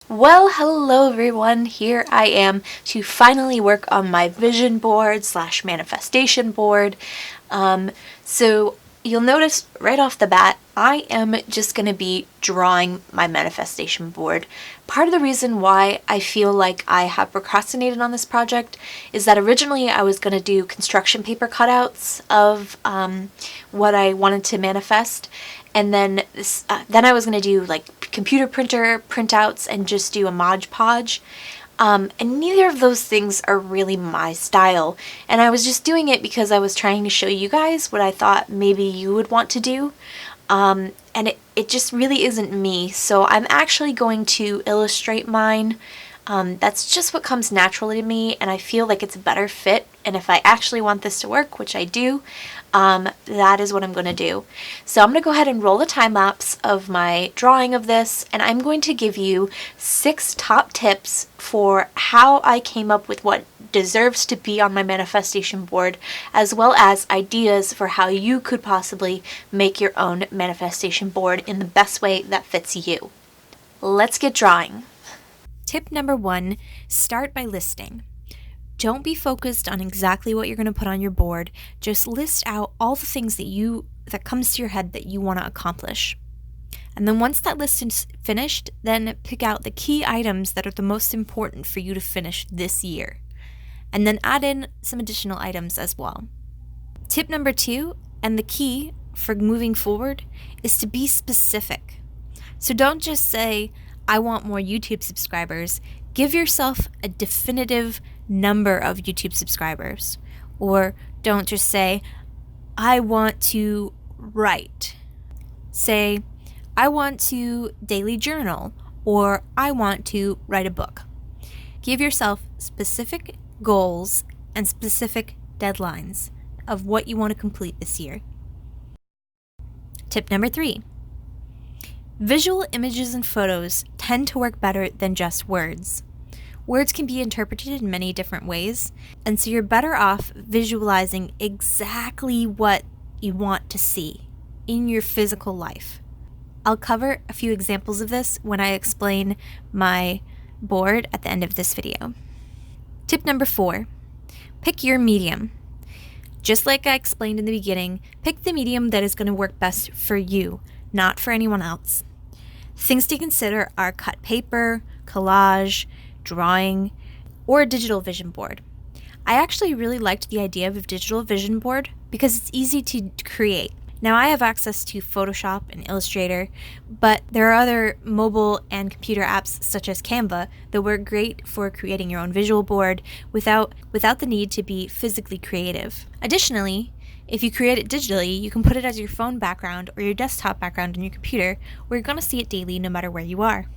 Well, hello everyone. Here I am to finally work on my vision board / manifestation board. So you'll notice right off the bat, I am just going to be drawing my manifestation board. Part of the reason why I feel like I have procrastinated on this project is that originally I was going to do construction paper cutouts of what I wanted to manifest. And then I was going to do like computer printer printouts and just do a Mod Podge. And neither of those things are really my style. And I was just doing it because I was trying to show you guys what I thought maybe you would want to do. And it just really isn't me. So I'm actually going to illustrate mine. That's just what comes naturally to me, and I feel like it's a better fit. And if I actually want this to work, which I do, that is what I'm going to do. So I'm going to go ahead and roll a time lapse of my drawing of this, and I'm going to give you 6 top tips for how I came up with what deserves to be on my manifestation board, as well as ideas for how you could possibly make your own manifestation board in the best way that fits you. Let's get drawing. Tip number 1, start by listing. Don't be focused on exactly what you're going to put on your board. Just list out all the things that comes to your head that you want to accomplish. And then once that list is finished, then pick out the key items that are the most important for you to finish this year. And then add in some additional items as well. Tip number 2, and the key for moving forward, is to be specific. So don't just say, I want more YouTube subscribers. Give yourself a definitive number of YouTube subscribers. Or don't just say, I want to write. Say, I want to daily journal, or I want to write a book. Give yourself specific goals and specific deadlines of what you want to complete this year. Tip number 3. Visual images and photos tend to work better than just words. Words can be interpreted in many different ways, and so you're better off visualizing exactly what you want to see in your physical life. I'll cover a few examples of this when I explain my board at the end of this video. Tip number 4, pick your medium. Just like I explained in the beginning, pick the medium that is going to work best for you, not for anyone else. Things to consider are cut paper, collage, drawing, or a digital vision board. I actually really liked the idea of a digital vision board because it's easy to create. Now I have access to Photoshop and Illustrator, but there are other mobile and computer apps such as Canva that work great for creating your own visual board without the need to be physically creative. Additionally, if you create it digitally, you can put it as your phone background or your desktop background on your computer, where you're going to see it daily no matter where you are.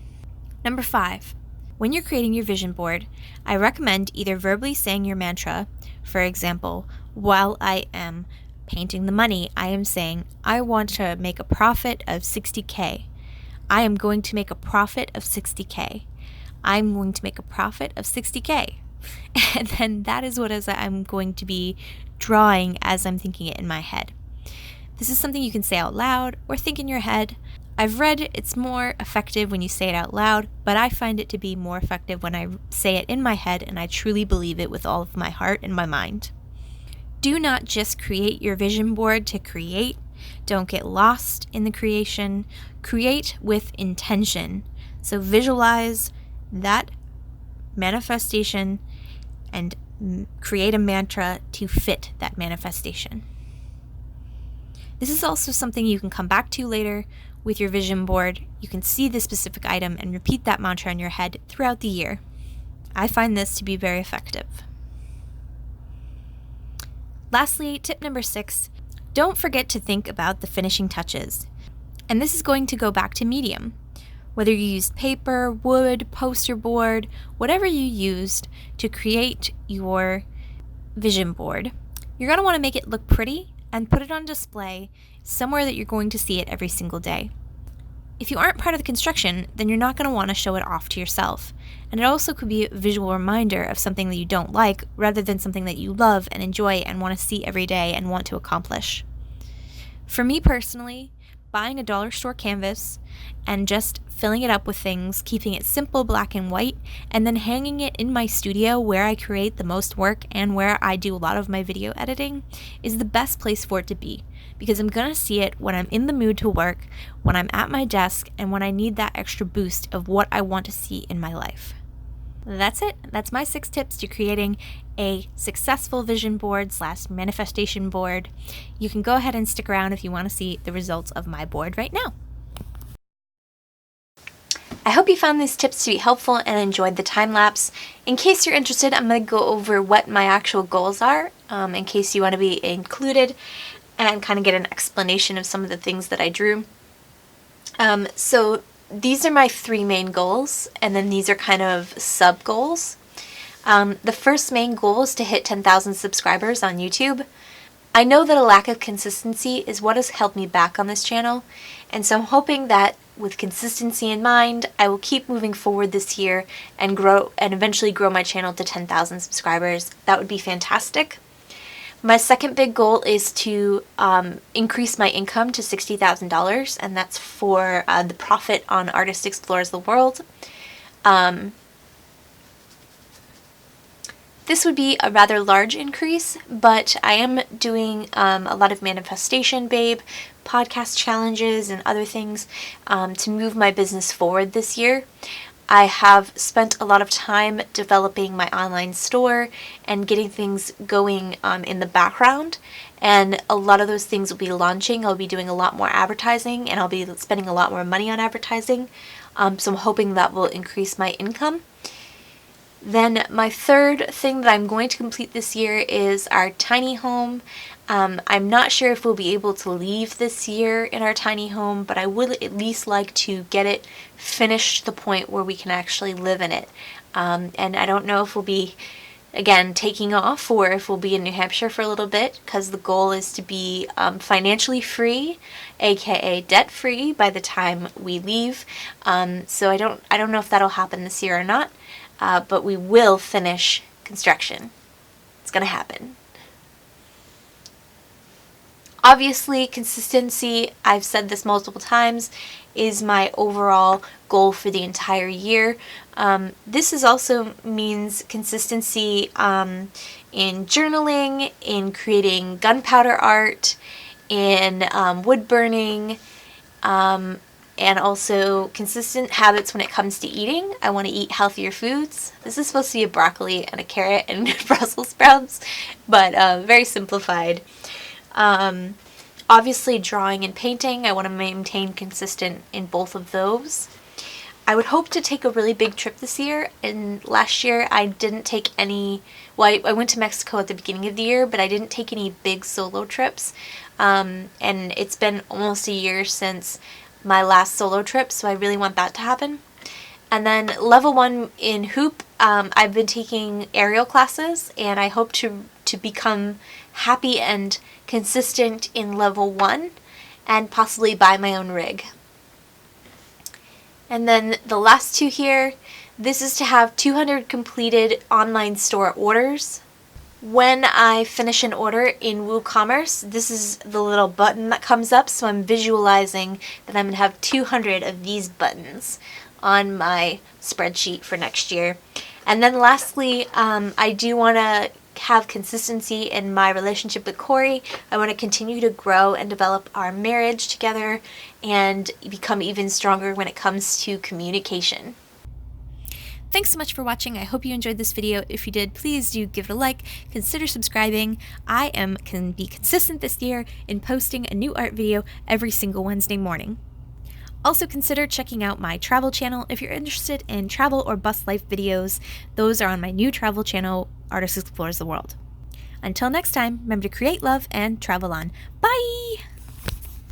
Number 5. When you're creating your vision board, I recommend either verbally saying your mantra. For example, while I am painting the money, I am saying, I want to make a profit of 60K. I am going to make a profit of 60K. I'm going to make a profit of 60K. And then that is what I'm going to be drawing as I'm thinking it in my head. This is something you can say out loud or think in your head. I've read it's more effective when you say it out loud, but I find it to be more effective when I say it in my head and I truly believe it with all of my heart and my mind. Do not just create your vision board to create. Don't get lost in the creation. Create with intention. So visualize that manifestation and create a mantra to fit that manifestation. This is also something you can come back to later with your vision board. You can see the specific item and repeat that mantra in your head throughout the year. I find this to be very effective. Lastly, tip number 6, don't forget to think about the finishing touches. And this is going to go back to medium. Whether you used paper, wood, poster board, whatever you used to create your vision board, you're going to want to make it look pretty and put it on display somewhere that you're going to see it every single day. If you aren't part of the construction, then you're not going to want to show it off to yourself. And it also could be a visual reminder of something that you don't like rather than something that you love and enjoy and want to see every day and want to accomplish. For me personally, buying a dollar store canvas and just filling it up with things, keeping it simple black and white, and then hanging it in my studio where I create the most work and where I do a lot of my video editing is the best place for it to be, because I'm gonna see it when I'm in the mood to work, when I'm at my desk, and when I need that extra boost of what I want to see in my life. That's it. That's my 6 tips to creating a successful vision board / manifestation board. You can go ahead and stick around if you want to see the results of my board right now. I hope you found these tips to be helpful and enjoyed the time lapse. In case you're interested, I'm going to go over what my actual goals are, in case you want to be included and kind of get an explanation of some of the things that I drew. So these are my 3 main goals, and then these are kind of sub goals. The first main goal is to hit 10,000 subscribers on YouTube. I know that a lack of consistency is what has held me back on this channel, and so I'm hoping that with consistency in mind, I will keep moving forward this year and eventually grow my channel to 10,000 subscribers. That would be fantastic. My second big goal is to increase my income to $60,000, and that's for the profit on Artist Explores the World. This would be a rather large increase, but I am doing a lot of Manifestation Babe, podcast challenges, and other things to move my business forward this year. I have spent a lot of time developing my online store and getting things going in the background, and a lot of those things will be launching. I'll be doing a lot more advertising, and I'll be spending a lot more money on advertising, so I'm hoping that will increase my income. Then my third thing that I'm going to complete this year is our tiny home. I'm not sure if we'll be able to leave this year in our tiny home, but I would at least like to get it finished to the point where we can actually live in it. And I don't know if we'll be, again, taking off or if we'll be in New Hampshire for a little bit, because the goal is to be financially free, aka debt-free, by the time we leave. So I don't know if that'll happen this year or not, but we will finish construction. It's gonna happen. Obviously, consistency, I've said this multiple times, is my overall goal for the entire year. This also means consistency in journaling, in creating gunpowder art, in wood burning, and also consistent habits when it comes to eating. I want to eat healthier foods. This is supposed to be a broccoli and a carrot and Brussels sprouts, but very simplified. Obviously drawing and painting, I want to maintain consistent in both of those. I would hope to take a really big trip this year, and last year I didn't take any, well, I went to Mexico at the beginning of the year, but I didn't take any big solo trips, and it's been almost a year since my last solo trip, so I really want that to happen. And then level 1 in hoop, I've been taking aerial classes, and I hope to become happy and consistent in level 1 and possibly buy my own rig. And then the last 2 here, this is to have 200 completed online store orders. When I finish an order in WooCommerce, this is the little button that comes up, so I'm visualizing that I'm going to have 200 of these buttons on my spreadsheet for next year. And then lastly, I do want to have consistency in my relationship with Corey. I want to continue to grow and develop our marriage together and become even stronger when it comes to communication. Thanks so much for watching. I hope you enjoyed this video. If you did, please do give it a like. Consider subscribing. I can be consistent this year in posting a new art video every single Wednesday morning. Also consider checking out my travel channel if you're interested in travel or bus life videos. Those are on my new travel channel, Artist Explores the World. Until next time, remember to create love and travel on. Bye!